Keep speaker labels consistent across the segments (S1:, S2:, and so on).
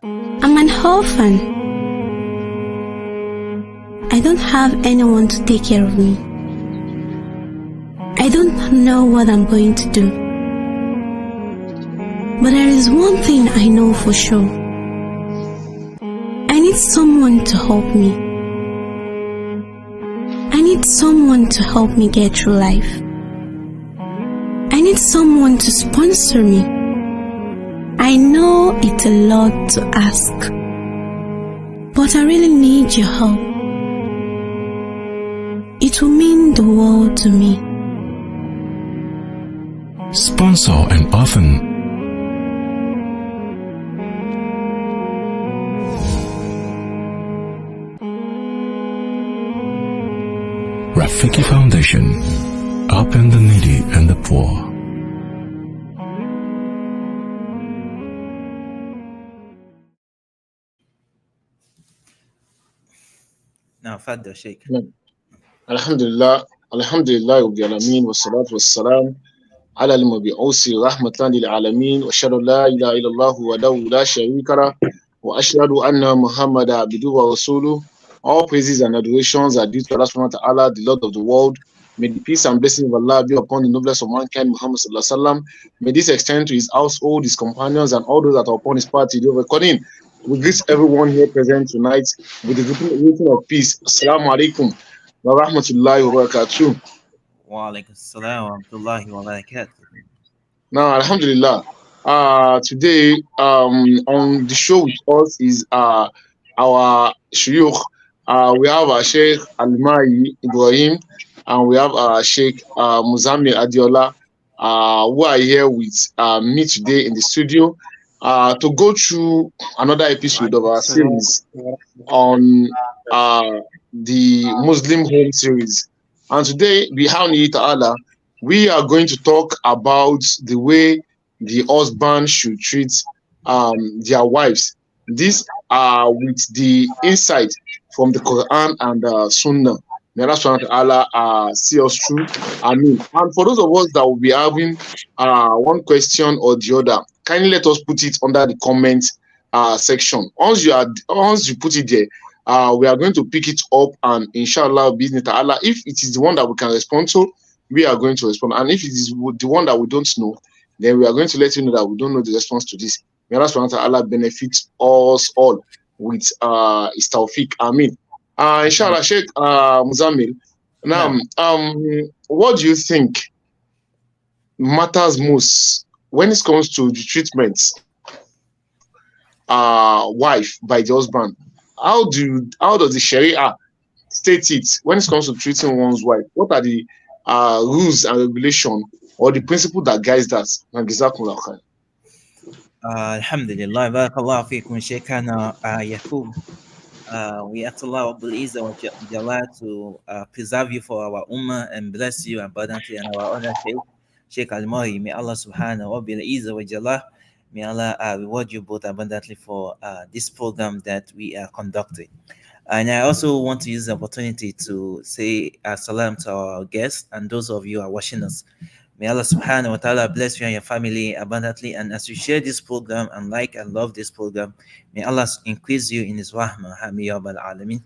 S1: I'm an orphan. I don't have anyone to take care of me. I don't know what I'm going to do. But there is one thing I know for sure. I need someone to help me. I need someone to help me get through life. I need someone to sponsor me. I know it's a lot to ask, but I really need your help. It will mean the world to me.
S2: Sponsor an orphan. Rafiki Foundation, helping the needy and the poor.
S3: Now, Fadda Sheikh.
S4: Alhamdulillah, Alhamdulillah, Rabbil Alameen, wassalatu wassalam ala al-mabi'usi rahmatan lil alamin, wa ashhadu an la ilaha illallah wahdahu la sharika lah, wa ashhadu anna Muhammadan abduhu wa rasuluh. All praises and adorations are due to Allah subhanahu wa ta'ala, the Lord of the world. May the peace and blessing of Allah be upon the noblest of mankind, Muhammad sallallahu alaihi wasallam. May this extend to his household, his companions, and all those that are upon his party. Recording. We greet everyone here present tonight with the greeting of peace. Assalamu alaikum wa rahmatullahi wa barakatuh.
S3: Wa alaikum assalam wa rahmatullahi wa barakatuh.
S4: Now, alhamdulillah, today on the show with us is our shuyukh. We have our Sheikh Al-Mai Ibrahim, and we have our Sheikh Muzamil Adiola, who are here with me today in the studio to go through another episode of our series on the Muslim Home series. And today, bi'awnihi ta'ala, we are going to talk about the way the husband should treat their wives. This with the insight from the Quran and Sunnah. May Allah subhanahu wa ta'ala see us through. Ameen. And for those of us that will be having one question or the other, kindly let us put it under the comment section. Once you put it there, we are going to pick it up, and inshallah, business ta'ala, if it is the one that we can respond to, we are going to respond. And if it is the one that we don't know, then we are going to let you know that we don't know the response to this. May Allah subhanahu wa ta'ala benefit us all with his tawfiq. Ameen. Inshallah, Sheikh Muzamil. Now, what do you think matters most when it comes to the treatment wife by the husband? How does the Sharia state it when it comes to treating one's wife? What are the rules and regulations or the principle that guides that?
S3: Alhamdulillah, barakallahu feekum, Sheikhana Yaqub. We ask Allah Rabbul Izzah wa Jalla to preserve you for our ummah and bless you abundantly, and our other Sheikh Al-Mahi. May Allah subhanahu wa Izzah wa Jalla, may Allah reward you both abundantly for this program that we are conducting. And I also want to use the opportunity to say salam to our guests and those of you who are watching us. May Allah subhanahu wa ta'ala bless you and your family abundantly. And as you share this program and like and love this program, may Allah increase you in his rahmah.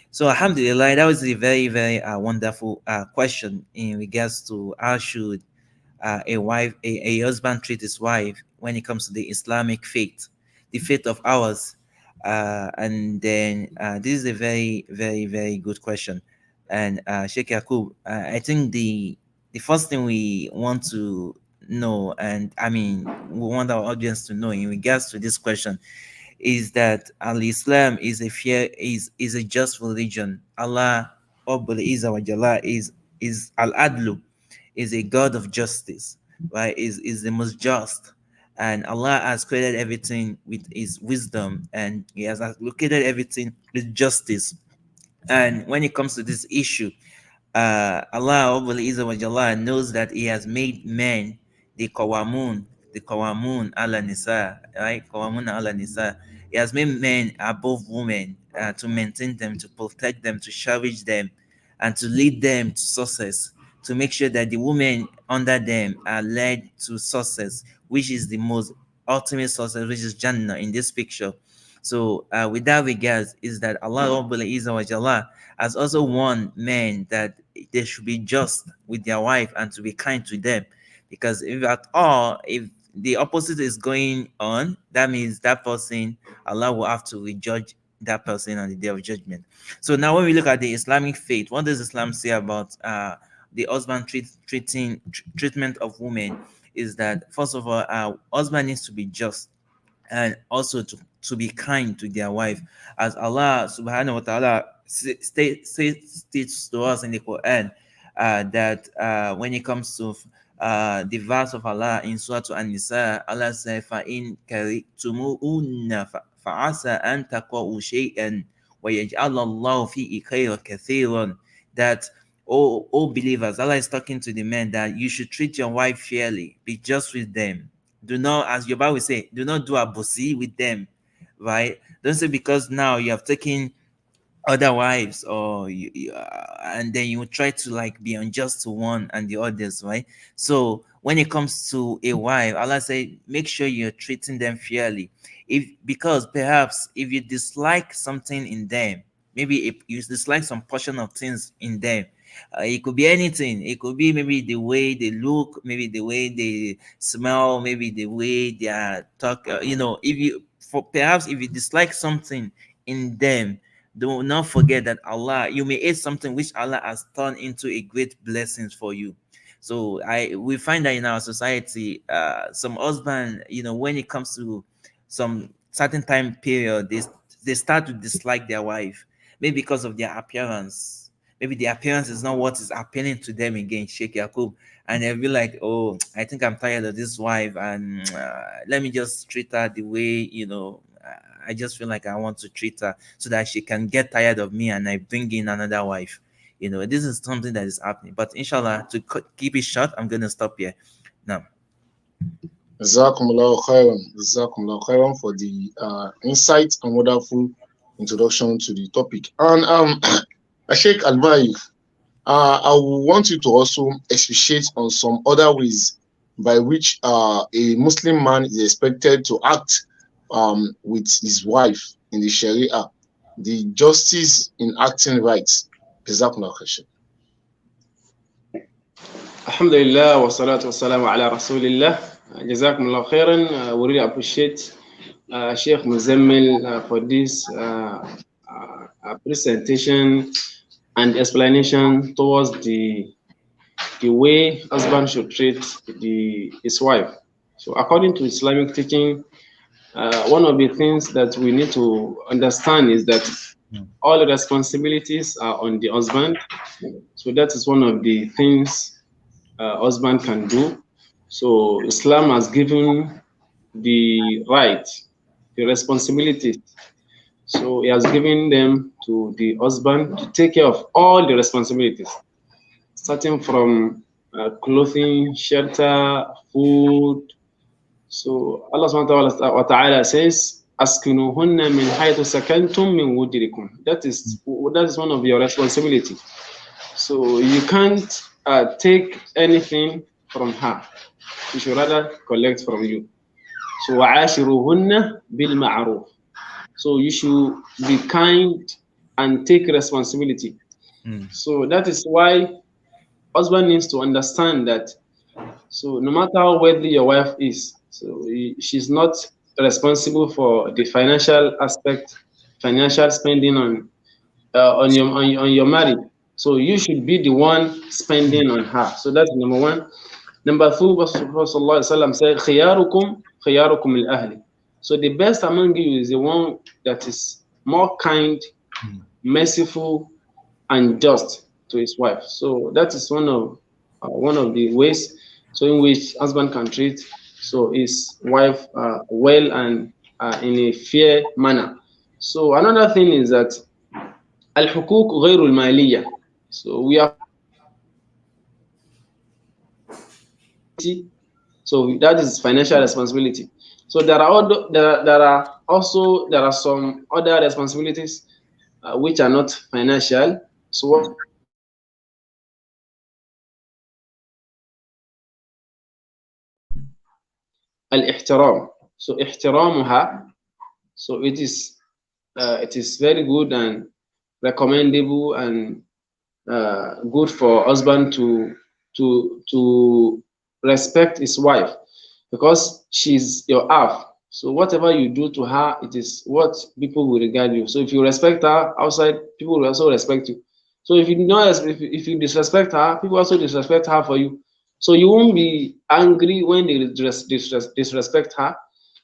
S3: So alhamdulillah, that was a very, very wonderful question in regards to how should a husband treat his wife when it comes to the Islamic faith, the faith of ours. And then this is a very, very, very good question. And Sheikh Yaqub, I think the first thing we want to know, and I mean, we want our audience to know in regards to this question, is that Al-Islam is a just religion. Allah Rabbul Izzah wa Jalla is Al-Adlu, is a God of justice, right? Is the most just. And Allah has created everything with his wisdom, and he has located everything with justice. And when it comes to this issue, Allah knows that he has made men the qawamun ala nisa, right? Qawamun ala nisa. He has made men above women to maintain them, to protect them, to cherish them, and to lead them to success, to make sure that the women under them are led to success, which is the most ultimate success, which is Jannah in this picture. So with that regards is that Allah Rabbul Izzah wa Jalla has also warned men that they should be just with their wife and to be kind to them, because if at all, if the opposite is going on, that means that person, Allah will have to rejudge that person on the day of judgment. So now when we look at the Islamic faith, what does Islam say about the husband treatment of women? Is that first of all, husband needs to be just, and also to be kind to their wife, as Allah subhanahu wa ta'ala states to us in the Quran, that when it comes to the verse of Allah in Surah An-Nisa, Allah says, فَإِن كَرِهْتُمُوهُنَّ فَعَسَىٰ أَن تَكْرَهُوا شَيْئًا وَيَجْعَلَ اللَّهُ فِيهِ خَيْرًا كَثِيرًا. That all believers, Allah is talking to the men that you should treat your wife fairly, be just with them. Do not, as your Bible say, do not do a bossy with them, right? Don't say because now you have taken other wives, or and then you try to like be unjust to one and the others, right? So when it comes to a wife, Allah say make sure you're treating them fairly. If because perhaps if you dislike something in them, maybe if you dislike some portion of things in them, it could be anything. It could be maybe the way they look, maybe the way they smell, maybe the way they are talk. If you for perhaps if you dislike something in them, do not forget that Allah, you may hate something which Allah has turned into a great blessing for you. So we find that in our society, some husband, when it comes to some certain time period, they start to dislike their wife, maybe because of their appearance. Maybe the appearance is not what is appealing to them again, Sheikh Yakub, and they'll be like, "Oh, I think I'm tired of this wife, and let me just treat her the way I just feel like I want to treat her so that she can get tired of me and I bring in another wife." This is something that is happening. But inshallah, to keep it short, I'm going to stop here now.
S4: Jazakumullahu khairan. Jazakumullahu khairan for the insight and wonderful introduction to the topic. And Sheikh Al-Mai, I want you to also expatiate on some other ways by which a Muslim man is expected to act with his wife in the Sharia, the justice in acting rights. Jazakumullahu khairan.
S5: Alhamdulillah wa salatu wa salamu ala rasulillah. Jazakumullah khairan. We really appreciate Sheikh Muzammil for this presentation and explanation towards the way husband should treat his wife. So according to Islamic teaching, one of the things that we need to understand is that all the responsibilities are on the husband. So that is one of the things husband can do. So Islam has given the right, the responsibilities. So he has given them to the husband to take care of all the responsibilities, starting from clothing, shelter, food. So Allah subhanahu wa ta'ala says, "Askinuhunna min haythu sakantum min wujdikum." That is one of your responsibility. So you can't take anything from her. She should rather collect from you. So وَعَاشِرُهُنَّ بِالْمَعْرُوفِ. So you should be kind and take responsibility. So that is why husband needs to understand that. So no matter how wealthy your wife is, so she's not responsible for the financial aspect, financial spending on your marriage. So you should be the one spending on her. So that's number one. Number two, Rasulullah said, "Khiyarukum al-ahli." So the best among you is the one that is more kind, merciful, and just to his wife. So that is one of the ways in which husband can treat his wife well and in a fair manner. So another thing is that al-hukuk ghayru al-maliyya. So we are that is financial responsibility. So there are some other responsibilities which are not financial. So al-ihtiram. So ihtiramuha. So it is very good and recommendable and good for husband to respect his wife, because she's your half. So whatever you do to her, it is what people will regard you. So if you respect her outside, people will also respect you. So if you know, if you disrespect her, people also disrespect her for you. So you won't be angry when they disrespect her,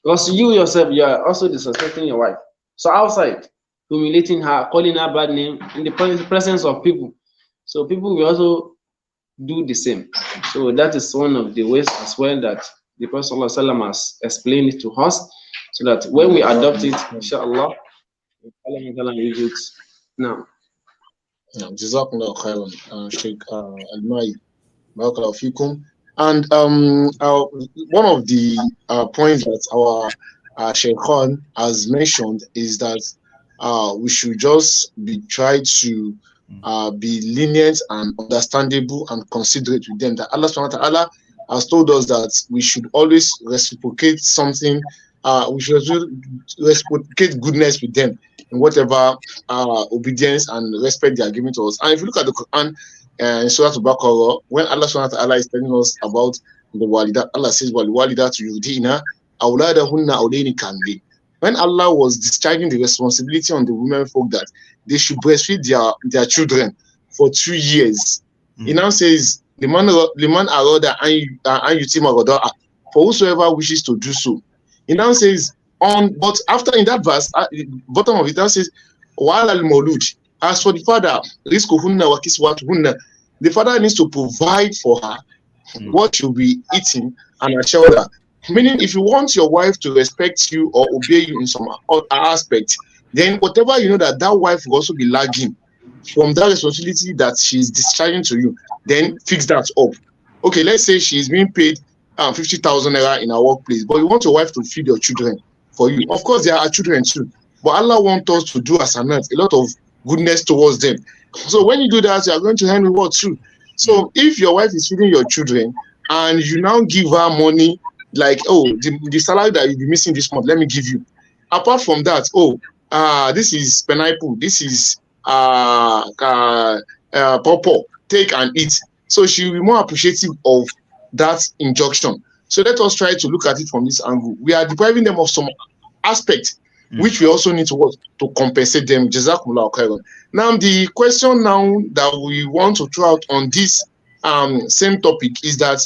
S5: because you yourself, you are also disrespecting your wife. So outside, humiliating her, calling her bad name in the presence of people. So people will also do the same. So that is one of the ways as well that the Prophet ﷺ has explained it to us, so that when we adopt it, inshallah, Allah use it now.
S4: Jazakumullah khairan, Sheikh Al-Mai. Barakallahu fikum. And one of the points that our Sheikh Khan has mentioned is that we should just try to be lenient and understandable and considerate with them. That Allah subhanahu wa ta'ala has told us that we should always reciprocate something. We should reciprocate goodness with them in whatever obedience and respect they are giving to us. And if you look at the Quran in Surah Al-Baqarah, when Allah subhanahu wa ta'ala is telling us about the walidat, Allah says, "Walidatu yurdina awladahunna awlayni kamilin." When Allah was discharging the responsibility on the women folk that they should breastfeed their children for 2 years, He now says, "Liman arada an yutima rada'a," for whosoever wishes to do so. He now says, but after in that verse, bottom of it, now says, "Wa'ala al-mawlud," as for the father, rizquhunna wa kiswatuhunna, the father needs to provide for her what she'll be eating and her shelter. Meaning, if you want your wife to respect you or obey you in some aspect, then whatever you know that wife will also be lagging from that responsibility that she's discharging to you, then fix that up. Okay, let's say she's being paid 50,000 naira in her workplace, but you want your wife to feed your children for you. Of course, there are children too, but Allah wants us to do as a lot of goodness towards them. So when you do that, you are going to earn reward too. So if your wife is feeding your children and you now give her money, like, oh, the salary that you'll be missing this month, let me give you. Apart from that, this is pineapple, this is pawpaw, take and eat. So she will be more appreciative of that injunction. So let us try to look at it from this angle. We are depriving them of some aspect, which we also need to compensate them. Jazakumullah khairan. Now, the question now that we want to throw out on this same topic is that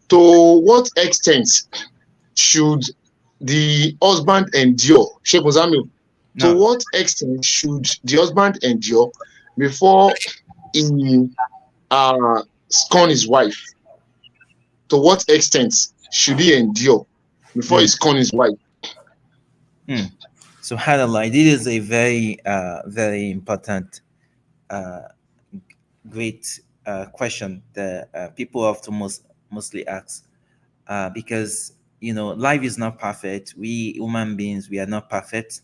S4: to what extent should the husband endure? Sheikh Muzamil, to what extent should the husband endure before he scorn his wife? To what extent should he endure before he scorn his wife?
S3: SubhanAllah, this is a very, very important, great question that people often mostly ask, because life is not perfect. We human beings, we are not perfect.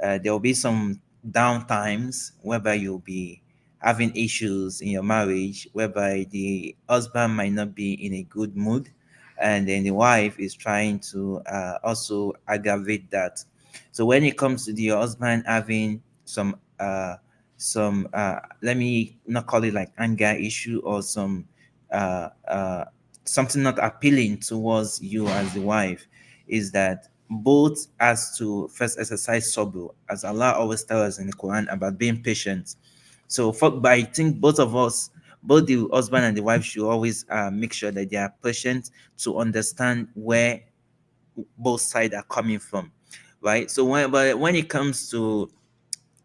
S3: There will be some down times whereby you'll be having issues in your marriage, whereby the husband might not be in a good mood, and then the wife is trying to also aggravate that. So when it comes to the husband having some let me not call it like anger issue or some something not appealing towards you as the wife, is that both has to first exercise sabr, as Allah always tells us in the Quran about being patient. So but I think both of us, both the husband and the wife, should always make sure that they are patient to understand where both sides are coming from, right? So when it comes to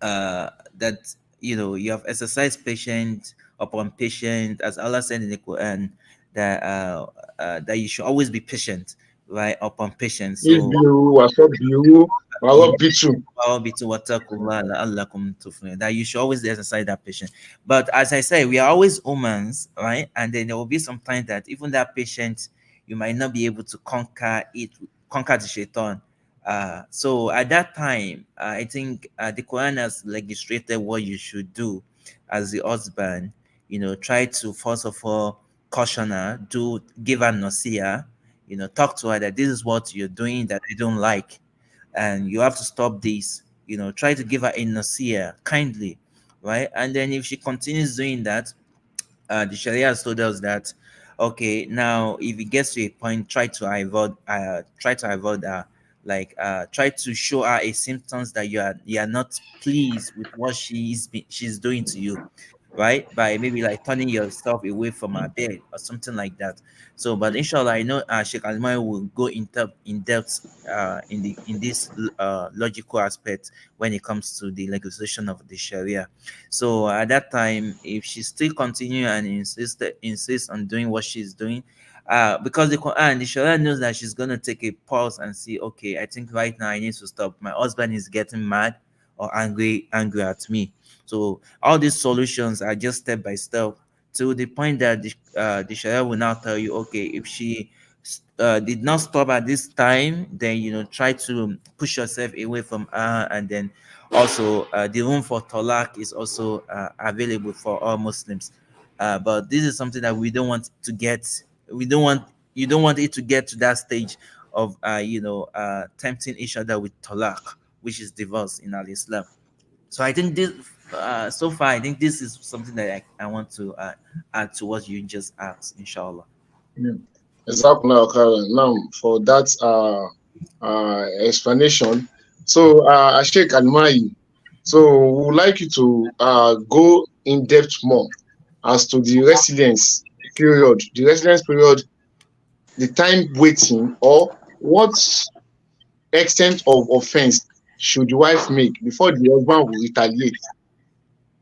S3: that, you have exercised patience upon patience, as Allah said in the Quran, that you should always be patient, right, upon patience. So that you should always exercise that patience. But as I say, we are always humans, right? And then there will be some time that even that patience, you might not be able to conquer the shaitan. So at that time, I think the Quran has legislated what you should do as the husband. Try to first of all caution her, give her naseeha, talk to her that this is what you're doing that I don't like, and you have to stop this. Try to give her a nasiya kindly, right? And then if she continues doing that, the Sharia has told us that, okay, now if it gets to a point, try to avoid try to show her a symptoms that you are not pleased with what she's doing to you, right? By maybe like turning yourself away from her bed or something like that. So, but inshallah, I know Sheikh Almai will go in depth in this logical aspect when it comes to the legislation of the Sharia. So at that time, if she still continue and insist on doing what she's doing, because the Quran, the Sharia knows that she's gonna take a pause and see, okay, I think right now I need to stop. My husband is getting mad or angry at me. So all these solutions are just step by step to the point that the Sharia will now tell you, okay, if she did not stop at this time, then try to push yourself away from her, and then also the room for talaq is also available for all Muslims. But this is something that we don't want to get. We don't want You don't want it to get to that stage of tempting each other with talaq, which is divorce in Al-Islam. So I think this, so far, I think this is something that I want to add to what you just asked, inshallah.
S4: Exactly. Now, for that explanation, so Sheikh Almai, so we would like you to go in depth more as to the residence period, the time waiting, or what extent of offense should the wife make before the husband will retaliate?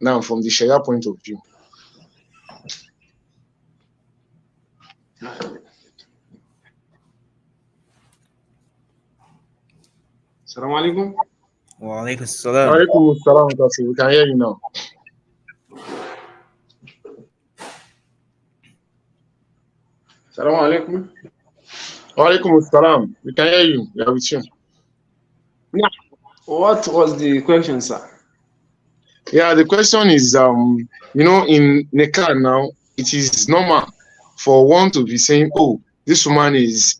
S4: Now, from the Sharia point of view.
S5: Assalamu alaikum.
S3: Wa alaikum assalam.
S4: Wa alaikum assalam. We can hear you now.
S5: Assalamu alaikum.
S4: Wa alaikum assalam. We can hear you. We are with you.
S5: Yeah. What was the question, sir?
S4: Yeah, the question is, in Nikah now, it is normal for one to be saying, oh, this woman is,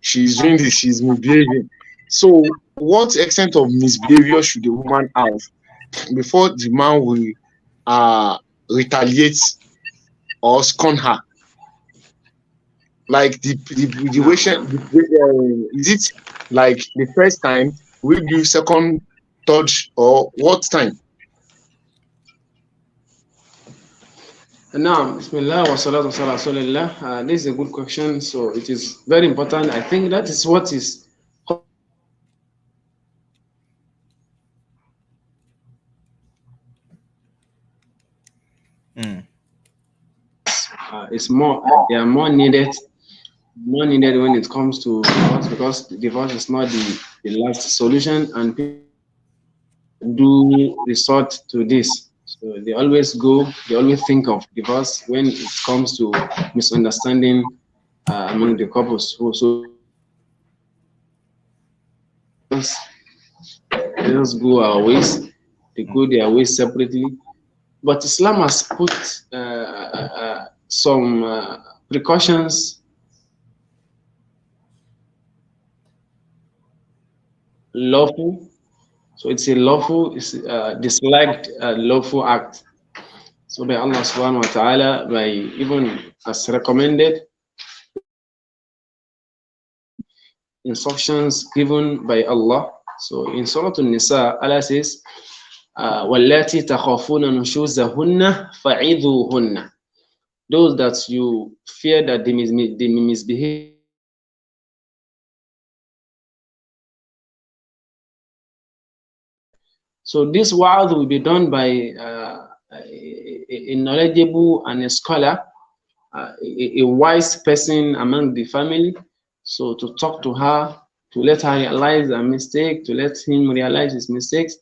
S4: she's doing this, she's misbehaving. So what extent of misbehavior should the woman have before the man will retaliate or scorn her? Like the way is it like the first time, will you second, third, or what time?
S5: Now, Bismillah wa salatu wa rasulillah. This is a good question, so it is very important. I think that is what is it's more, they are more needed when it comes to divorce, because divorce is not the last solution, and people do resort to this. So they always think of divorce when it comes to misunderstanding among the couples. So let us go our ways, they go their ways separately. But Islam has put some precautions lawful. So it's a lawful, it's disliked lawful act. So by Allah subhanahu wa ta'ala, by even as recommended instructions given by Allah. So in Surah An-Nisa, Allah says, وَاللَّاتِي تَخَافُونَ نُشُوزَهُنَّ فَعِذُوهُنَّ. Those that you fear that they misbehave, so this wa'adh will be done by a knowledgeable and a scholar, a wise person among the family. So to talk to her, to let her realize a mistake, to let him realize his mistakes,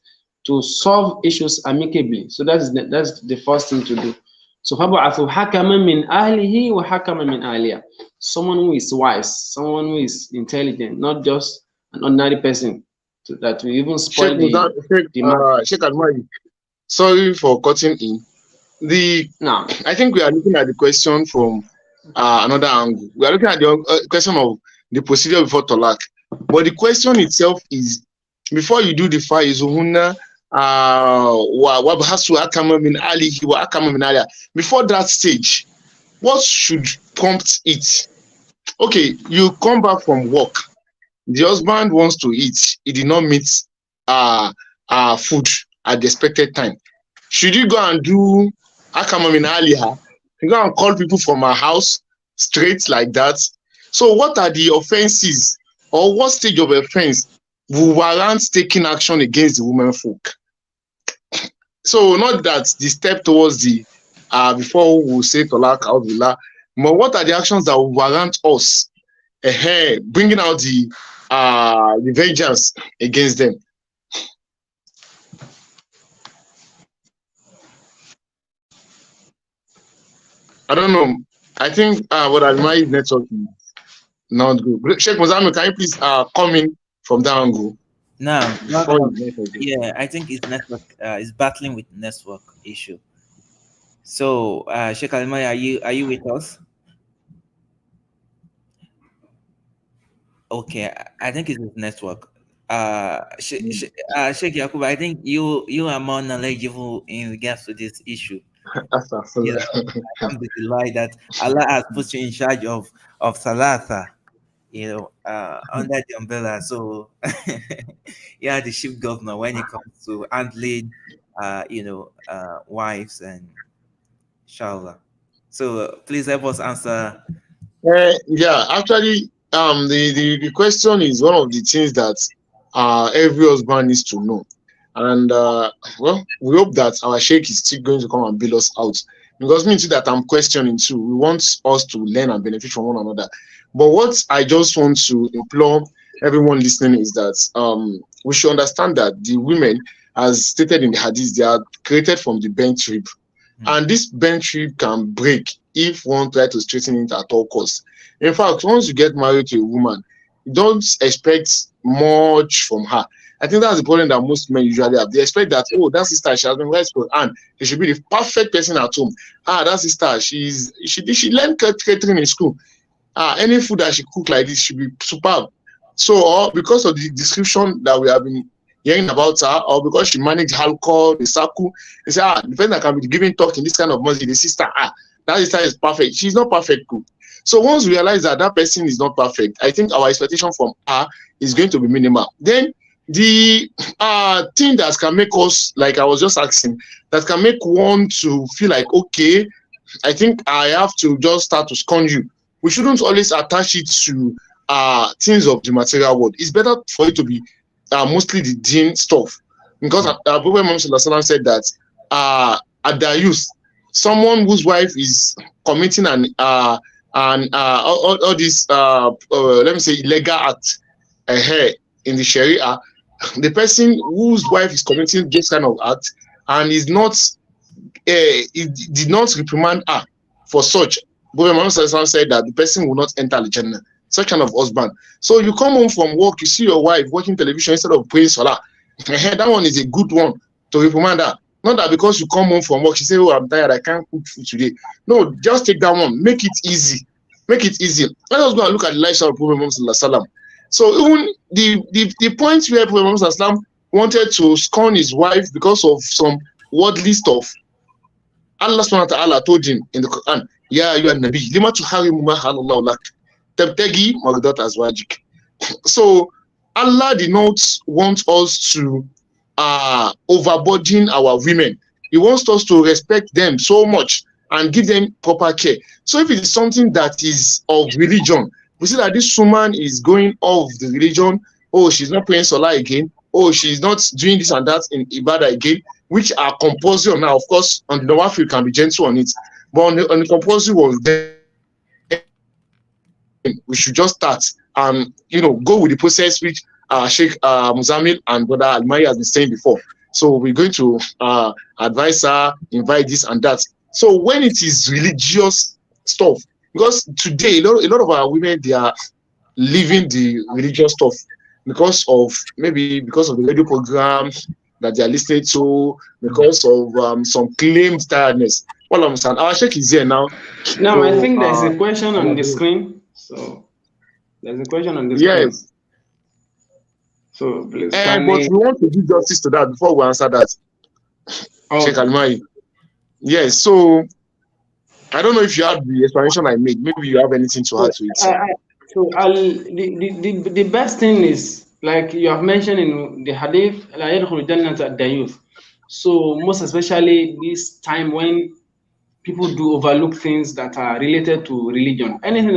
S5: to solve issues amicably. So that's the first thing to do. So فَبَعَثُوا حَكَمًا مِنْ أَهْلِهِ وَحَكَمًا مِنْ أَهْلِهَا. Someone who is wise, someone who is intelligent, not just an ordinary person that will even spoil
S4: Sheikh Almai, sorry for cutting in. I think we are looking at the question from another angle. We are looking at the question of the procedure before talaq. But the question itself is, before you do the faizuhunna, wabhasu akama min alihi wa akama min aliha, before that stage, what should prompt it? Okay, you come back from work. The husband wants to eat. He did not meet food at the expected time. Should you go and do akama min aliha? You go and call people from our house straight like that? So what are the offenses, or what stage of offense will warrant taking action against the women folk? So not that the step towards the before we say talak out, but what are the actions that will warrant us bringing out the vengeance against them? I don't know. I think what my network is not good. Sheikh Mozambique, can you please come in from that angle?
S3: Now,
S4: Before
S3: yeah, I think it's network is battling with network issue. So, Sheikh Almai, are you with us? Okay, I think it's his network. Sheikh Yakub, I think you are more knowledgeable in regards to this issue. You know, I'm delighted that Allah has put you in charge of Salatha, you know, under the umbrella. So you are the chief governor when it comes to handling, wives and inshallah. So please help us answer.
S4: Yeah, actually, the question is one of the things that every husband needs to know. And well, we hope that our sheikh is still going to come and bail us out, because me too that I'm questioning too. We want us to learn and benefit from one another. But what I just want to implore everyone listening is that we should understand that the women, as stated in the hadith, they are created from the bent rib, and this bent rib can break if one try to straighten it at all costs. In fact, once you get married to a woman, you don't expect much from her. I think that's the problem that most men usually have. They expect that, oh, that sister, she has been raised for, and she should be the perfect person at home. That sister, she learned catering in school. Any food that she cook like this should be superb. So, or because of the description that we have been hearing about her, or because she managed alcohol, the circle, they say, the person that can be giving talk in this kind of music, the sister, that sister is perfect. She's not perfect cook. So once we realize that that person is not perfect, I think our expectation from her is going to be minimal. Then the thing that can make us, like I was just asking, that can make one to feel like, okay, I think I have to just start to scorn you. We shouldn't always attach it to things of the material world. It's better for it to be mostly the deen stuff, because Prophet Muhammad said that at their youth, someone whose wife is committing all these let me say illegal act in the Sharia, the person whose wife is committing this kind of act and is not did not reprimand her for such, Prophet Muhammad said that the person will not enter the Jannah, such kind of husband. So you come home from work, you see your wife watching television instead of praying salah. That one is a good one to reprimand her. Not that because you come home from work, she say, oh, I'm tired, I can't cook food today. No, just take that one. Make it easy. Make it easy. Let us go and look at the lifestyle of Prophet Muhammad. So even the point where Prophet Muhammad wanted to scorn his wife because of some worldly stuff, Allah subhanahu wa ta'ala told him in the Quran, Ya ayyuhan nabi, lima tuharimu ma halallahu lak, tabtagi mardat azwajik. So Allah did not want us to overburden our women. He wants us to respect them so much and give them proper care. So if it is something that is of religion, we see that this woman is going off the religion. Oh, she's not praying salah again. Oh, she's not doing this and that in ibadah again, which are compulsory now. Of course, on the nawafil can be gentle on it, but on the compulsory one, then we should just start and go with the process which Sheikh Muzamil and Brother Almai has been saying before. So we're going to advise her, invite this and that. So when it is religious stuff, because today a lot of our women, they are leaving the religious stuff because of the radio program that they are listening to, because of some claimed tiredness. Well, I'm saying our Sheikh is here now.
S5: Now I think there's a question on the screen. So there's a question on the screen.
S4: Yes.
S5: So please,
S4: But
S5: kindly.
S4: we want to do justice to that before we answer that. Sheikh Almai. Yes, so I don't know if you have the explanation I made. Maybe you have anything to add to it, sir.
S5: So the best thing is, like you have mentioned in the hadith, لا يدخل الجنة الديوث. So most especially this time when people do overlook things that are related to religion, anything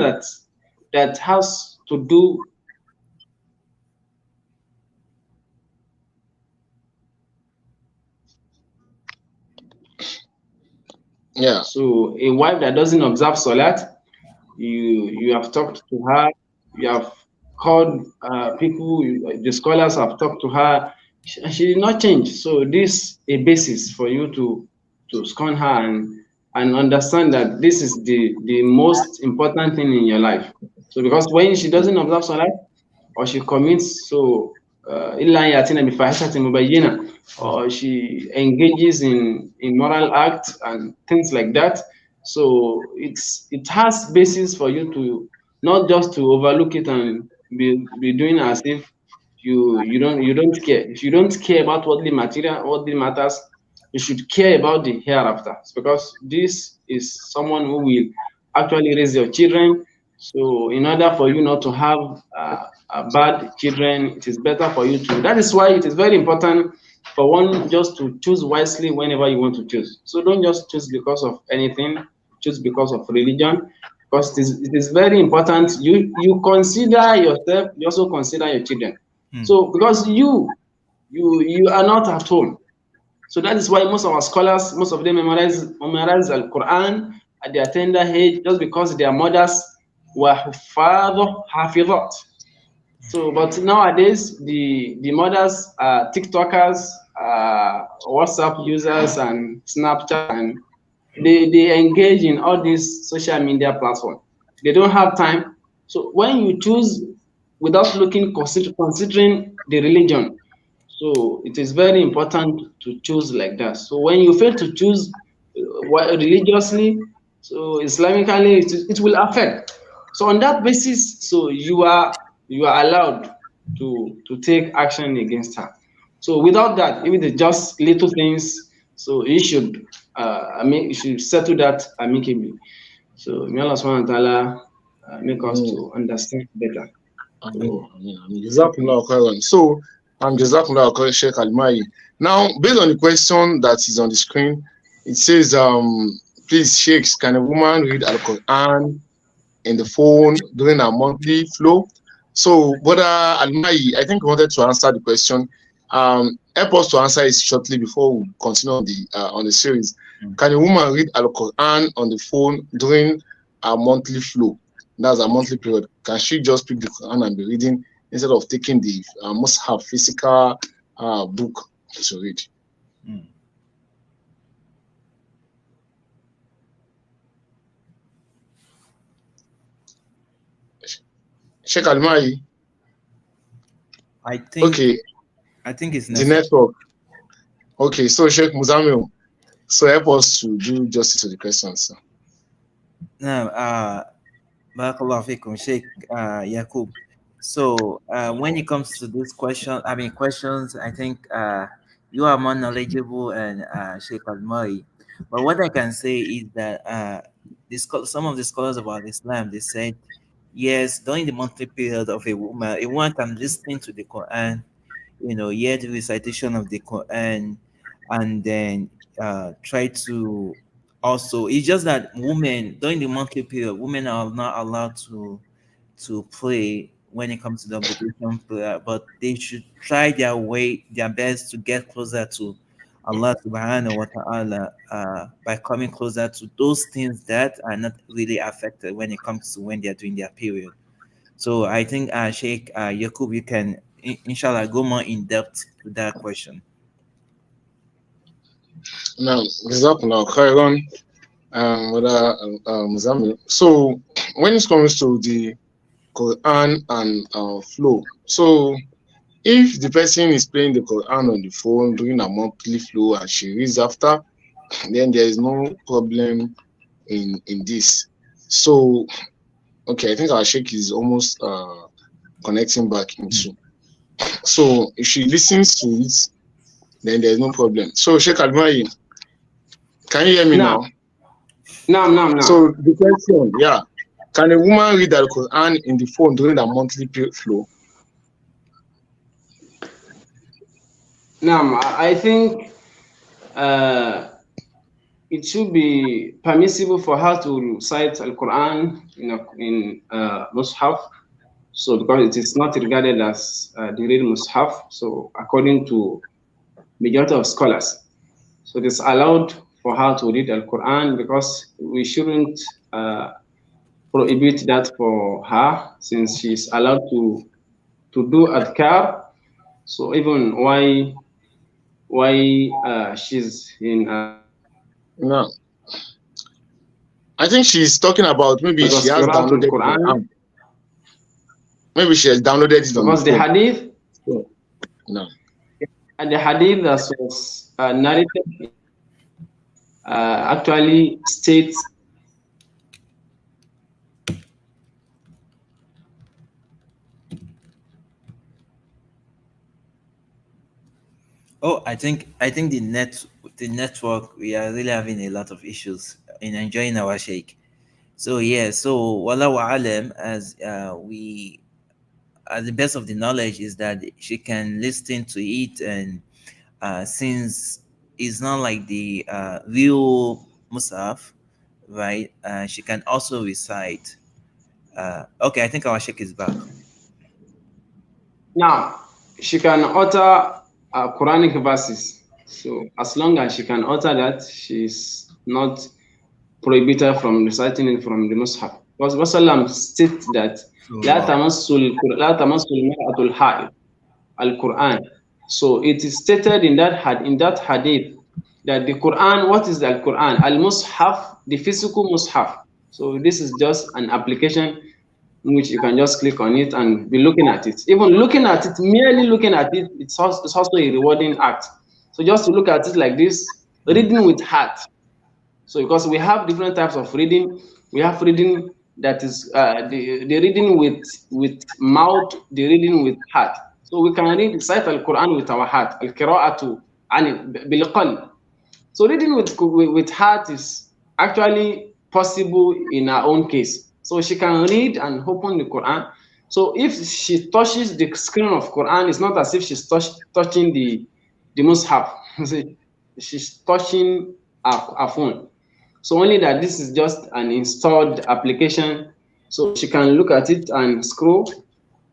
S5: that has to do.
S4: Yeah.
S5: So a wife that doesn't observe Salat, you have talked to her, you have called people, the scholars have talked to her, she did not change. So this a basis for you to scorn her and understand that this is the most important thing in your life. So because when she doesn't observe Salat or she commits or she engages in immoral acts and things like that, so it has basis for you to not just to overlook it and be doing as if you don't care. If you don't care about worldly material, worldly matters, you should care about the hereafter, because this is someone who will actually raise your children. So in order for you not to have bad children, it is better for you to. That is why it is very important for one just to choose wisely whenever you want to choose. So don't just choose because of anything. Choose because of religion, because it is very important. You consider yourself. You also consider your children. So because you are not at home. So that is why most of our scholars, most of them memorize Al Quran at their tender age, just because their mothers were hafidhat. So, but nowadays the mothers are TikTokers, WhatsApp users, and Snapchat, and they engage in all these social media platforms. They don't have time. So when you choose without considering the religion, so it is very important to choose like that. So when you fail to choose religiously, so Islamically, it will affect. So on that basis, so you are allowed to take action against her. So without that, if it is just little things, so you should you should settle that amicably. So may Allah subhanahu wa ta'ala make us to understand better.
S4: Jazakumullah khairan. So Jazakumullah khairan, Sheikh Almai. Now, based on the question that is on the screen, it says, please, Sheikh, can a woman read Al Quran in the phone during a monthly flow? So, Brother Almai, I think we wanted to answer the question. Help us to answer it shortly before we continue on the series. Can a woman read Al Quran on the phone during a monthly flow? That's a monthly period. Can she just pick the Quran and be reading instead of taking the must have physical book to read? Sheikh Almai.
S3: I think.
S4: Okay.
S3: I think it's
S4: the network. Okay, so Sheikh Muzamil, so help us to do justice to the questions. Sir.
S3: Now, Barakallahu fikum, Sheikh Yaqub. So when it comes to this question, questions, I think you are more knowledgeable and Sheikh Almai. But what I can say is that some of the scholars about Islam, they said, yes, during the monthly period of a woman can listen to the Quran, hear the recitation of the Quran, and then try to also. It's just that women during the monthly period, women are not allowed to pray when it comes to the obligation prayer, but they should try their best to get closer to Allah subhanahu wa ta'ala by coming closer to those things that are not really affected when it comes to when they're doing their period. So I think Sheikh Yaqub, you can inshallah go more in depth to that question.
S4: Now, khairan, so when it comes to the Quran and flow, so if the person is playing the Quran on the phone during a monthly flow and she reads after, then there is no problem in this. So okay, I think our Sheikh is almost connecting back into. So if she listens to it, then there's no problem. So Sheikh Almai, can you hear me now?
S5: No.
S4: So the question, yeah, can a woman read the Quran in the phone during the monthly flow?
S5: Now, I think it should be permissible for her to recite Al Quran in Mus'haf. So, because it is not regarded as the real Mus'haf. So, according to majority of scholars, so it is allowed for her to read Al Quran because we shouldn't prohibit that for her since she is allowed to do adhkar. So, even why she's in
S4: No. I think she's talking about maybe she has downloaded the Quran. Maybe she has downloaded it
S5: because the hadith.
S4: No.
S5: And the hadith that was narrated actually states.
S3: Oh, I think the network, we are really having a lot of issues in enjoying our shake. So yeah, so wallahu alam, as we, as the best of the knowledge is that she can listen to it, and since it's not like the real Musaf, right? She can also recite. Okay, I think our sheikh is back.
S5: Now she can utter Quranic verses. So as long as she can utter that, she's not prohibited from reciting it from the Mus'haf. Because Rasulullah states that لا تمس المرأة الحائض Al-Quran. So it is stated in that hadith that the Quran, what is the Al-Quran? Al-Mus'haf, the physical Mus'haf. So this is just an application in which you can just click on it and be looking at it. Even looking at it, merely looking at it, it's also a rewarding act. So just to look at it like this, reading with heart. So because we have different types of reading, we have reading that is the reading with mouth, the reading with heart. So we can recite Al-Quran with our heart. Al-Qira'atu bil-qalb. So reading with heart is actually possible in our own case. So she can read and open the Quran. So if she touches the screen of Quran, it's not as if she's touching the Mus'haf. She's touching a phone. So only that this is just an installed application. So she can look at it and scroll.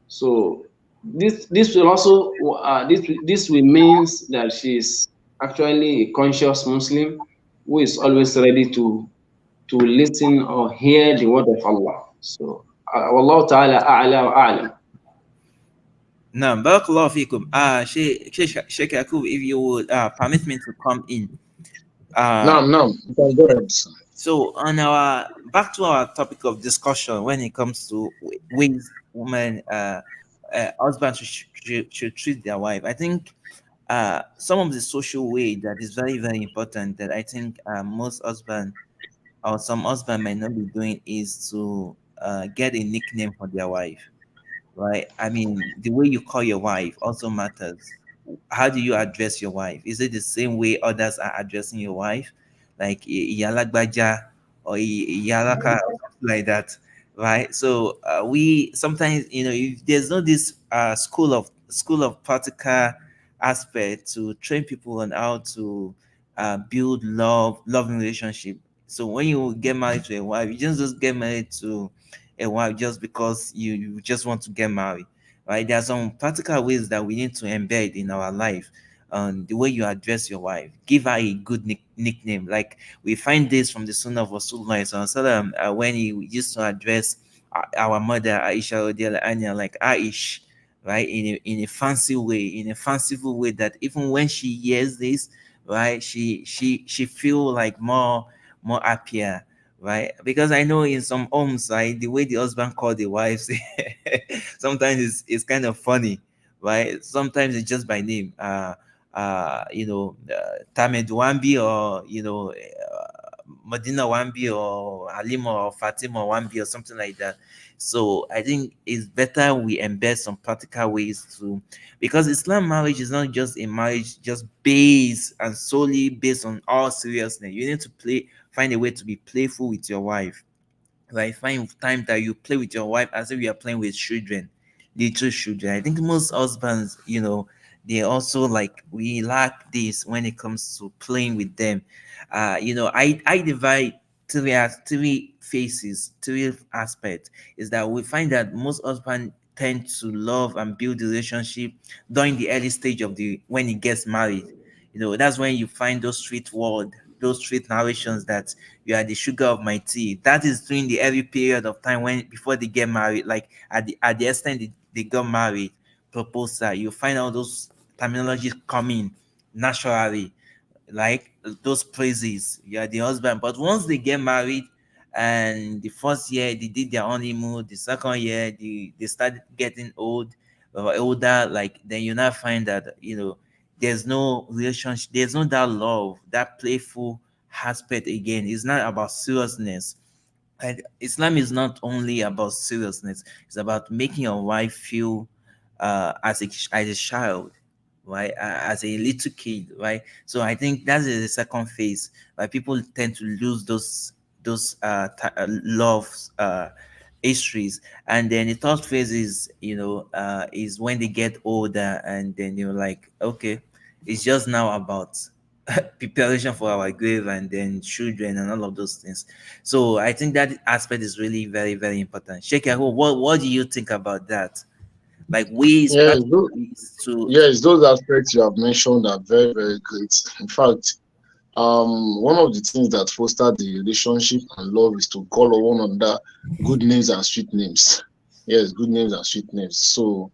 S5: So this will also this will means that she is actually a conscious Muslim who is always ready to listen or hear the word of Allah. So Allah Ta'ala a'la wa a'lam.
S3: Now, barakallahu fikum. Sheikh Yakub, if you would permit me to come in.
S4: No. Go ahead.
S3: So on our back to our topic of discussion when it comes to ways women husbands should treat their wife. I think some of the social way that is very, very important that I think most husband or some husband might not be doing is to get a nickname for their wife, right? I mean, the way you call your wife also matters. How do you address your wife? Is it the same way others are addressing your wife, like Iyalagbaja or Iyalaka, like that, right? So we sometimes, if there's no this school of practical aspect to train people on how to build loving relationship. So when you get married to a wife, you just get married to a wife just because you just want to get married, right? There are some practical ways that we need to embed in our life. The way you address your wife, give her a good nickname. Like we find this from the Sunnah of Rasulullah when he used to address our mother Aisha radiallahu anha, like Aish, right, in a fancy way, in a fanciful way that even when she hears this, right, she feel like more happier, right? Because I know in some homes, right, the way the husband called the wives, sometimes it's kind of funny, right? Sometimes it's just by name, Tamed Wambi, or Medina Wambi or Halima or Fatima Wambi or something like that. So I think it's better we embed some practical ways to, because Islam marriage is not just a marriage just based and solely based on all seriousness. You need to find a way to be playful with your wife. Like find time that you play with your wife as if you are playing with children, little children. I think most husbands, they also like we lack this when it comes to playing with them. I divide three phases, three aspects. Is that we find that most husbands tend to love and build relationship during the early stage of the when he gets married. That's when you find those street narrations that you are the sugar of my tea. That is during the early period of time when before they get married, like at the extent they got married, proposal. You find all those terminologies coming naturally, like those praises. You are the husband. But once they get married, and the first year they did their honeymoon, the second year they started getting old or older, like then you now find that there's no relationship, there's no that love, that playful aspect again. It's not about seriousness. And Islam is not only about seriousness, it's about making your wife feel as a child, right? As a little kid, right? So I think that is the second phase. Like people tend to lose those love histories. And then the third phase is when they get older, and then you're like, okay, it's just now about preparation for our grave and then children and all of those things. So I think that aspect is really very, very important. Sheikh Yahoo, what do you think about that? Like ways,
S4: Yes,
S3: practical ways to
S4: yes, those aspects you have mentioned are very, very great. In fact, one of the things that foster the relationship and love is to call on one another good names and sweet names. Yes, good names and sweet names. So,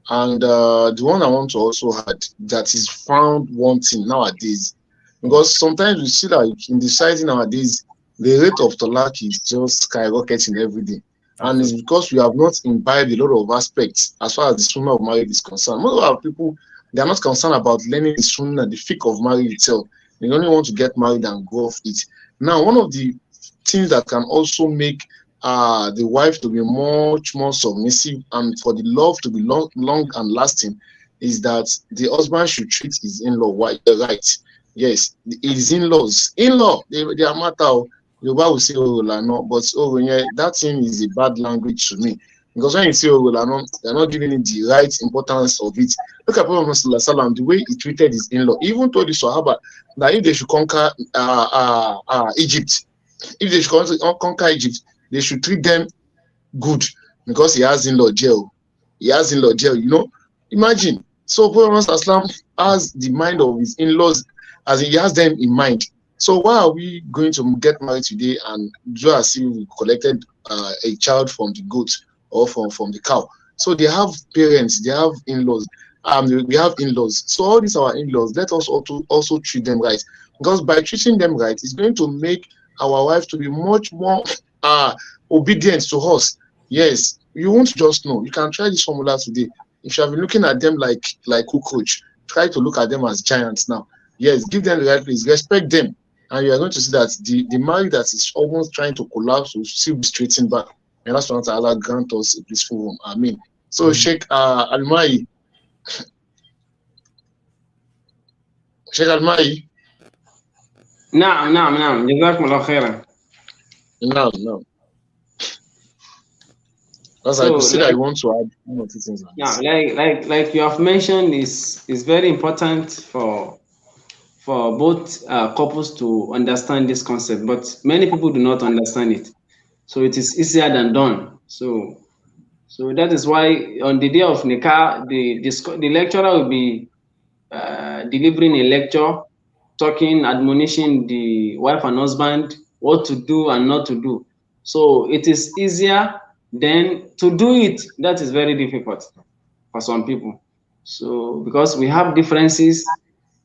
S4: and the one I want to also add that is found wanting nowadays, because sometimes we see that in the society nowadays, the rate of talak is just skyrocketing every day. And it's because we have not imbibed a lot of aspects as far as the sunnah of marriage is concerned. Most of our people, they are not concerned about learning the sunnah, the fiqh of marriage itself. They only want to get married and go off it. Now, one of the things that can also make the wife to be much more submissive and for the love to be long and lasting is that the husband should treat his in-law right. Yes, his in-laws. In-law, they are matter. Yoruba will say no, but yeah, that thing is a bad language to me. Because when you say no, they're not giving it the right importance of it. Look at Prophet Muhammad, the way he treated his in-law. He even told the Sahaba that if they should conquer Egypt, if they should conquer Egypt, they should treat them good because he has in-law jail. He has in-law jail, Imagine. So Prophet Muhammad has the mind of his in-laws as he has them in mind. So why are we going to get married today and do as if we collected a child from the goat or from the cow? So they have parents, they have in-laws, we have in-laws. So all these are our in-laws. Let us also treat them right. Because by treating them right, it's going to make our wife to be much more obedient to us. Yes, you won't just know. You can try this formula today. If you have been looking at them like cockroach, try to look at them as giants now. Yes, give them the right place, respect them. And you are going to see that the marriage that is almost trying to collapse will still be straightened back. And that's what Allah grant us a peaceful home. Amen. So Sheikh Almai. Sheikh Almai.
S5: نعم جزاكم الله خيرا.
S4: No. Because I could see that you want to add one or two things.
S5: Yeah, like you have mentioned, is very important for both couples to understand this concept, but many people do not understand it. So it is easier than done. So that is why on the day of Nikah, the lecturer will be delivering a lecture, talking, admonishing the wife and husband what to do and not to do. So it is easier than to do it. That is very difficult for some people. So because we have differences,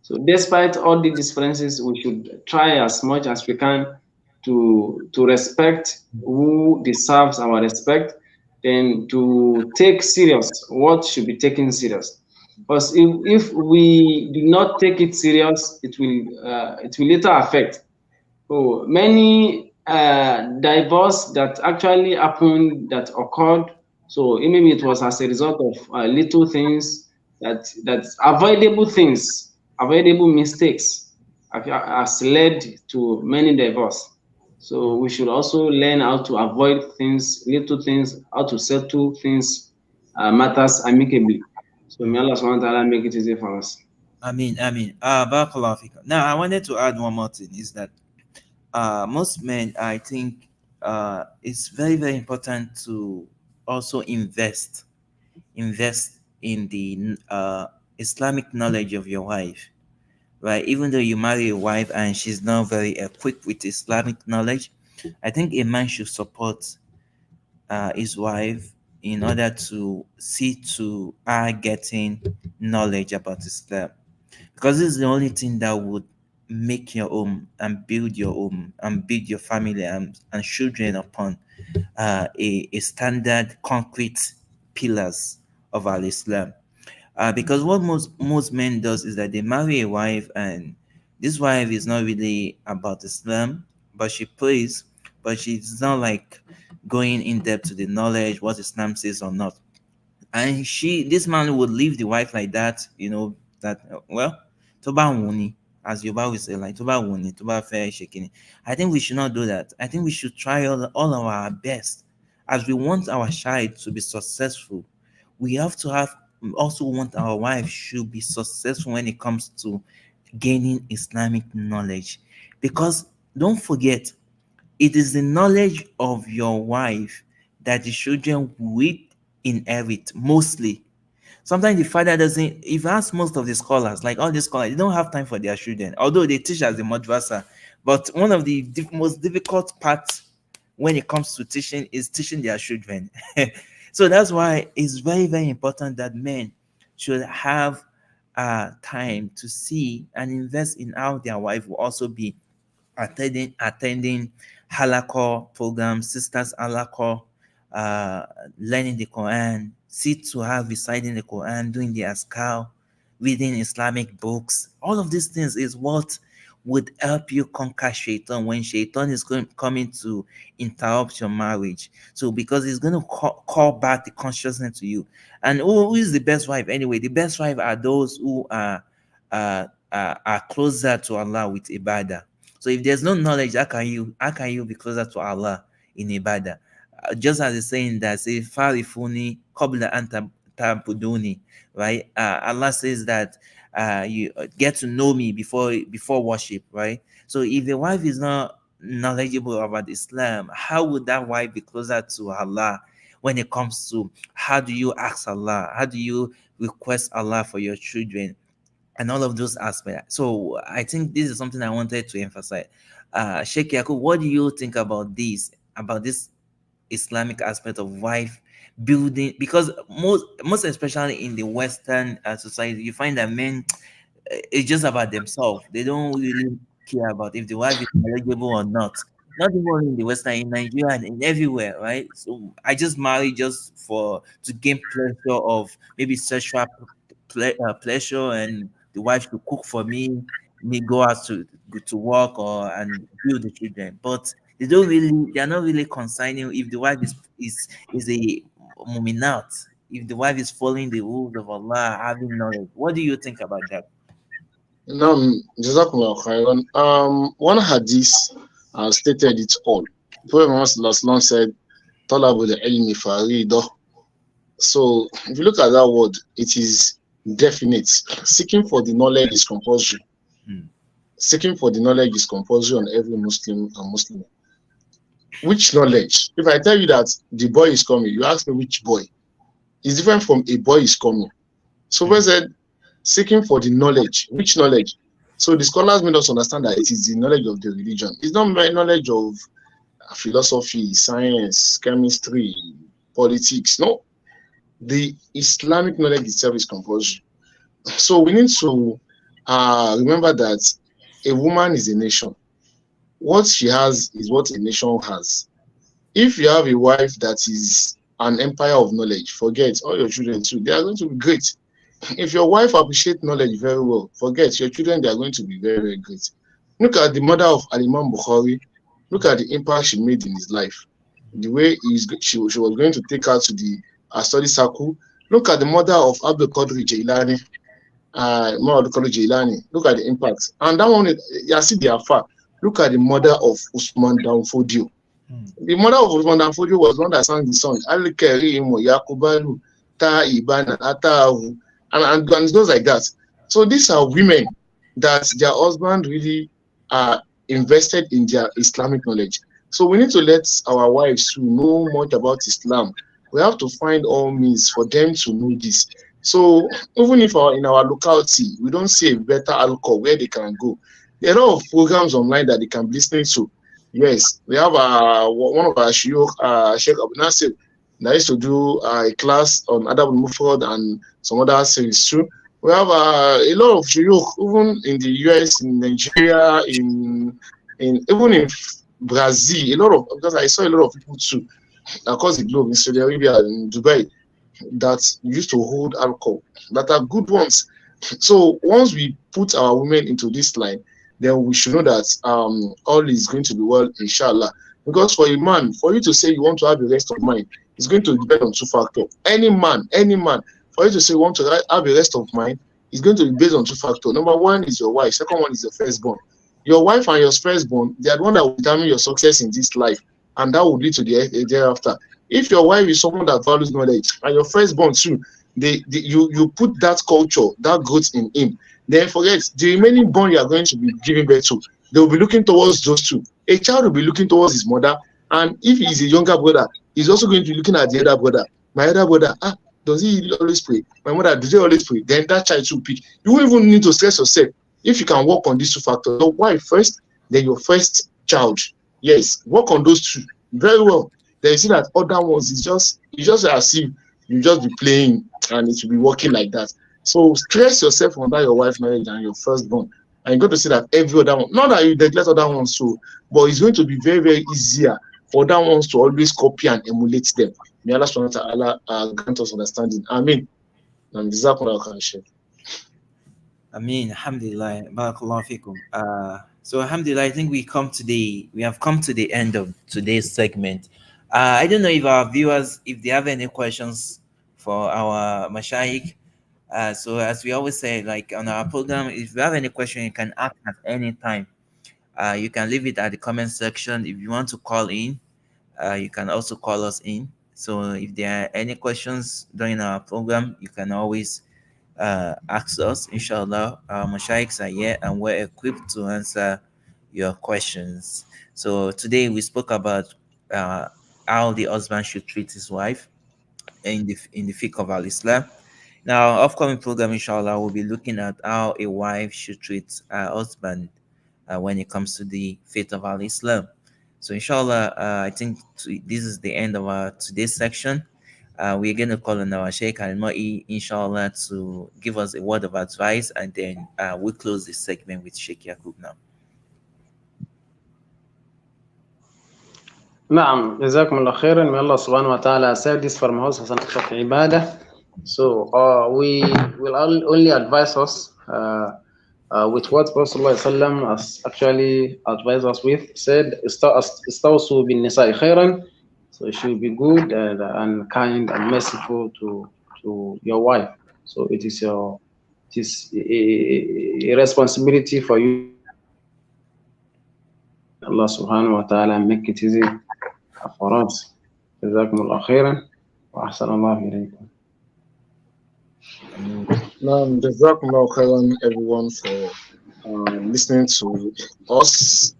S5: so despite all the differences, we should try as much as we can to respect who deserves our respect, then to take serious what should be taken serious. Because if we do not take it serious, it will later affect. Oh, many divorce that actually happened, that occurred. So maybe it was as a result of little things, that avoidable things, avoidable mistakes has led to many divorce. So we should also learn how to avoid things, little things, how to settle things, matters amicably. So may Allah subhanahu wa ta'ala make it easy for us.
S3: Barakallahu feekum. Now, I wanted to add one more thing is that most men, I think, it's very, very important to also invest in the Islamic knowledge of your wife, right? Even though you marry a wife and she's not very equipped with Islamic knowledge, I think a man should support his wife in order to see to her getting knowledge about Islam, because this is the only thing that would make your home and build your home and build your family and children upon a standard concrete pillars of Al Islam. Because what most men does is that they marry a wife, and this wife is not really about Islam, but she prays, but she's not like going in depth to the knowledge what Islam says or not. And this man would leave the wife like that, that well, toba wuni, as Yoruba will say, like toba wuni, toba fair shaking. I think we should not do that. I think we should try all of our best, as we want our child to be successful. We have to have also want our wife should be successful when it comes to gaining Islamic knowledge, because don't forget, it is the knowledge of your wife that the children will inherit mostly. Sometimes the father doesn't, if you ask most of the scholars, like all the scholars, they don't have time for their children, although they teach as a madrasa. But one of the most difficult parts when it comes to teaching is teaching their children. So that's why it's very, very important that men should have time to see and invest in how their wife will also be attending halakha programs, sisters halakha, learning the Quran, see to have reciting the Quran, doing the askar, reading Islamic books. All of these things is what would help you conquer shaitan when shaitan is coming to interrupt your marriage. So because it's going to call back the consciousness to you. And who is the best wife anyway? The best wife are those who are closer to Allah with ibadah. So if there's no knowledge, how can you be closer to Allah in ibadah? Just as it's saying that, say, farifuni qabla an tabuduni, right? Allah says that you get to know me before worship, right? So if the wife is not knowledgeable about Islam, how would that wife be closer to Allah when it comes to how do you ask Allah, how do you request Allah for your children, and all of those aspects? So I think this is something I wanted to emphasize. Sheikh Yakub, what do you think about this Islamic aspect of wife building? Because most especially in the Western society, you find that men, it's just about themselves. They don't really care about if the wife is eligible or not. Not even in the Western, in Nigeria and in everywhere, right? So I just marry just to gain pleasure of maybe sexual pleasure, and the wife to cook for me go out to work and build the children. But they are not really consigning if the wife is a muminat, if the wife is following the rules of Allah, having knowledge. What do you think about that?
S4: Jazakumullah khairan. One hadith stated it all. Prophet Muhammad sallallahu alaihi wasallam said, "Talabul ilmi faridah." So if you look at that word, it is definite. Seeking for the knowledge is compulsory. Seeking for the knowledge is compulsory on every Muslim and Muslim. Which knowledge? If I tell you that the boy is coming, you ask me which boy. It's different from a boy is coming. So we said, seeking for the knowledge. Which knowledge? So the scholars made us understand that it is the knowledge of the religion. It's not my knowledge of philosophy, science, chemistry, politics. No. The Islamic knowledge itself is compulsory. So we need to remember that a woman is a nation. What she has is what a nation has. If you have a wife that is an empire of knowledge, forget all your children too. They are going to be great. If your wife appreciates knowledge very well, forget your children, they are going to be very, very great. Look at the mother of Al-Imam Bukhari. Look at the impact she made in his life. The way she was going to take her to the study circle. Look at the mother of Abdul Qadir Jailani. Look at the impact. And that one, you see the afar. Look at the mother of Usman Danfodio. The mother of Usman Danfodio was one that sang the song Al-Karimu Yakubalu Ta Ibana Atahu, and it goes like that. So these are women that their husband really invested in their Islamic knowledge. So we need to let our wives who know much about Islam. We have to find all means for them to know this. So even if in our locality we don't see a better alcohol where they can go, there are a lot of programs online that they can be listening to. Yes, we have one of our shuyukh, Sheikh Abu Nasir, that used to do a class on Adab al-Mufrad and some other series too. We have a lot of shuyukh, even in the US, in Nigeria, even in Brazil, because I saw a lot of people too across the globe, in Saudi Arabia, in Dubai, that used to hold alcohol, that are good ones. So once we put our women into this line, then we should know that all is going to be well, inshallah. Because for a man, for you to say you want to have a rest of mind, it's going to depend on two factors. Any man, for you to say you want to have a rest of mind, it's going to be based on two factors. Number one is your wife. Second one is your firstborn. Your wife and your firstborn, they are the one that will determine your success in this life, and that will lead to the thereafter. If your wife is someone that values knowledge, and your firstborn too, you put that culture, that growth in him, then forget the remaining born you are going to be giving birth to. They will be looking towards those two. A child will be looking towards his mother, and if he is a younger brother, he's also going to be looking at the other brother. My other brother, does he always pray? My mother, do they always pray? Then that child will pick. You won't even need to stress yourself if you can work on these two factors. Your wife first, then your first child. Yes, work on those two very well. Then you see that other ones is just as if you just be playing and it will be working like that. So stress yourself under your wife's marriage and your firstborn, and you're going to see that every other one, not that you neglect other ones too, but it's going to be very, very easier for other ones to always copy and emulate them. May Allah subhanahu wa ta'ala grant us understanding. Amen. And Jazakumullah khairan.
S3: Ameen. Alhamdulillah. Barakallahu fikum. So alhamdulillah, I think we have come to the end of today's segment. I don't know if our viewers, if they have any questions for our mashayikh. So as we always say, like on our program, if you have any question, you can ask at any time. You can leave it at the comment section. If you want to call in, you can also call us in. So if there are any questions during our program, you can always ask us. Inshallah, our mashaykhs are here and we're equipped to answer your questions. So today we spoke about how the husband should treat his wife in the fiqh of al-Islam. Now, our upcoming program, inshallah, will be looking at how a wife should treat her husband when it comes to the faith of al-Islam. So, inshallah, I think this is the end of our today's section. We're going to call on our Sheikh Al-Ma'i, inshallah, to give us a word of advice, and then we'll close this segment with Sheikh Yaqub now.
S5: Naam, jazakumullah khairan. May Allah subhanahu wa ta'ala accept this from us as an act of ibadah. So we will only advise us with what Prophet ﷺ has actually advised us with. Said, "Istawsu bin nisa'i khairan." So it should be good and kind and merciful to your wife. So it is a responsibility for you. Allah subhanahu wa ta'ala make it easy for us. Jazakumullah khairan wa ahsanallahu ilaykum.
S4: Jazakumullah khairan, everyone, for listening to us.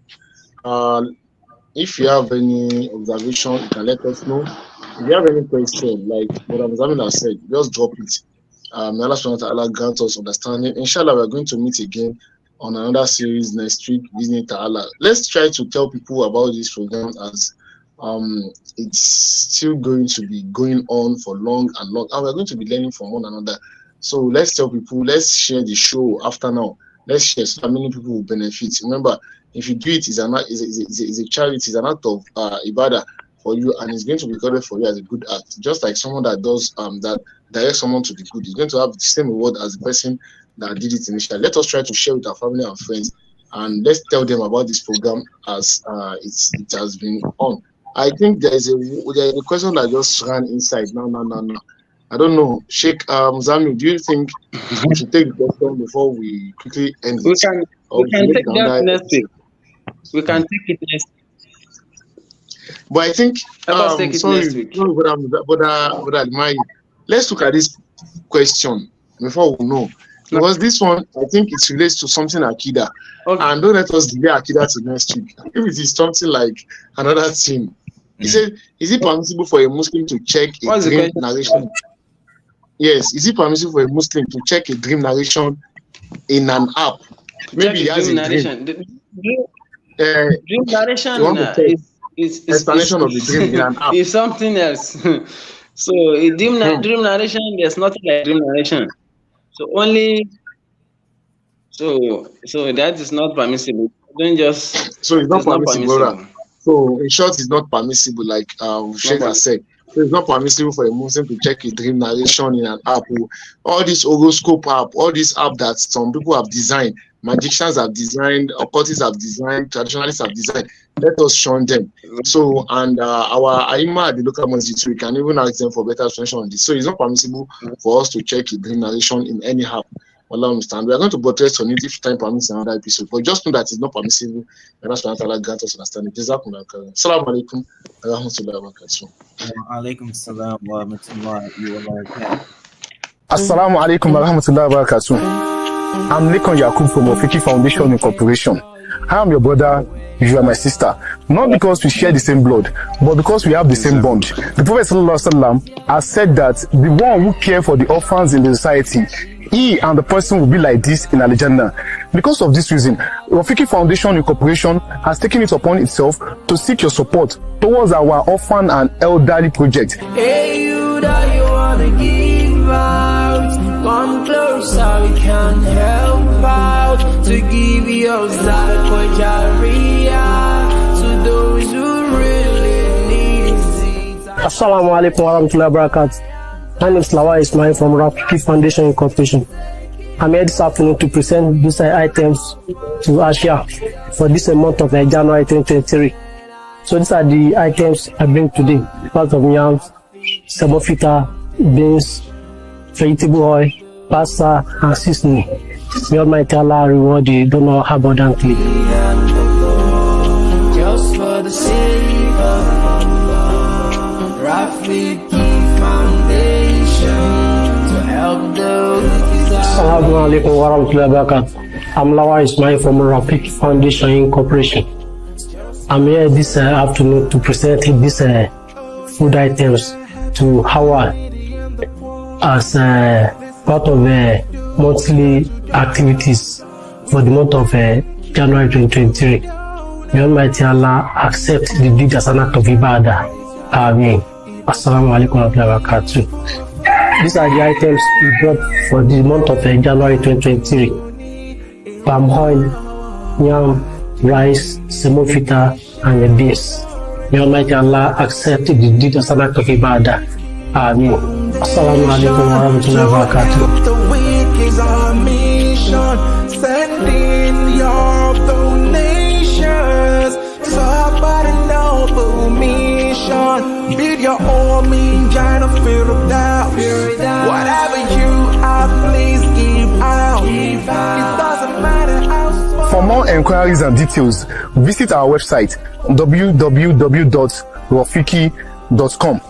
S4: If you have any observation, you can let us know. If you have any question, like what Zamina said, just drop it. May Allah subhanahu wa ta'ala grant us understanding. Inshallah, we're going to meet again on another series next week. Let's try to tell people about this program, as it's still going to be going on for long, and we're going to be learning from one another. So let's tell people, let's share the show after now. Let's share so that many people will benefit. Remember, if you do it, it's a charity, it's an act of ibadah for you, and it's going to be recorded for you as a good act. Just like someone that does that directs someone to the good, is going to have the same reward as the person that did it initially. Let us try to share with our family and friends and let's tell them about this program as it has been on. I think there's a question that just ran inside. No. I don't know. Sheikh Zami, do you think we should take the question before we quickly end it?
S5: We can take that next week. We can take it next week.
S4: But I think, let's look at this question before we know. Because this one, I think it relates to something Akida. Okay. And don't let us delay Akida to next week. If it is something like another thing. He said, is it permissible for a Muslim to check a dream narration? Yes, is it permissible for a Muslim to check a dream narration in an app? Maybe he has a dream. Dream narration
S5: is
S4: explanation of the dream in an app.
S5: It's something else. So a dream narration, there's nothing like dream narration. So that is not permissible. Don't just.
S4: So it's not permissible. So in short, it's not permissible, like Sheikh has said. So it's not permissible for a Muslim to check a dream narration in an app. All this horoscope app, all this app that some people have designed, magicians have designed, occultists have designed, traditionalists have designed. Let us shun them. So, and our Aima at the local masjid, so we can even ask them for better explanation on this. So it's not permissible for us to check a dream narration in any app. Allah understand. We are going to buttress on it if time permits another episode. But just know that it's not permissible. And that's why Allah grant us understanding. Assalamu alaikum wa rahmatullahi wa barakatuh.
S3: Wa alaikum assalam wa rahmatullahi wa barakatuh.
S6: Assalamu alaikum wa rahmatullahi wa barakatuh. I'm Lekon Yakub from Rafiki Foundation Incorporation. I am your brother, you are my sister. Not because we share the same blood, but because we have the same bond. The Prophet ﷺ has said that the one who cares for the orphans in the society, he and the person will be like this in Al-Jannah. Because of this reason, Rafiki Foundation Incorporation has taken it upon itself to seek your support towards our orphan and elderly project.
S7: Hey, you that you wanna give out, come closer, we can help out to give your Zadaqah Jariyah to those who really need it.
S8: Assalamu alaikum wa rahmatullahi wa barakatuh. My name is Lawal Ismail from Rafiki Foundation Incorporation. I'm here this afternoon to present these items to Asia for this month of January 2023. So these are the items I bring today: part of yams, semofita, beans, vegetable oil, pasta, and seasoning. May Almighty Allah reward the donor abundantly.
S7: Just for the sake of Allah, Rafiki to help those.
S8: Assalamu alaikum wa rahmatullahi wa barakatuh. I'm Lawal Ismail from Rafiki Foundation Incorporation. I'm here this afternoon to present these food items to Hawa as part of monthly activities for the month of January 2023. May Almighty Allah accept the deed as an act of ibadah. Ameen. Assalamu alaikum wa rahmatullahi wa barakatuh. These are the items we brought for the month of January 2023. Palm oil, yam, rice, semofita, and the beans. May Almighty Allah accept the deed as an act of ibadah. Ameen. Assalamu alaikum wa rahmatullahi wa barakatuh.
S7: The week is our mission. Send in your donations. Support a noble mission. Build your own mean kind of fear of doubt. Whatever you have, please give out. It doesn't matter how small.
S6: For more enquiries and details, visit our website www.rafiki.com.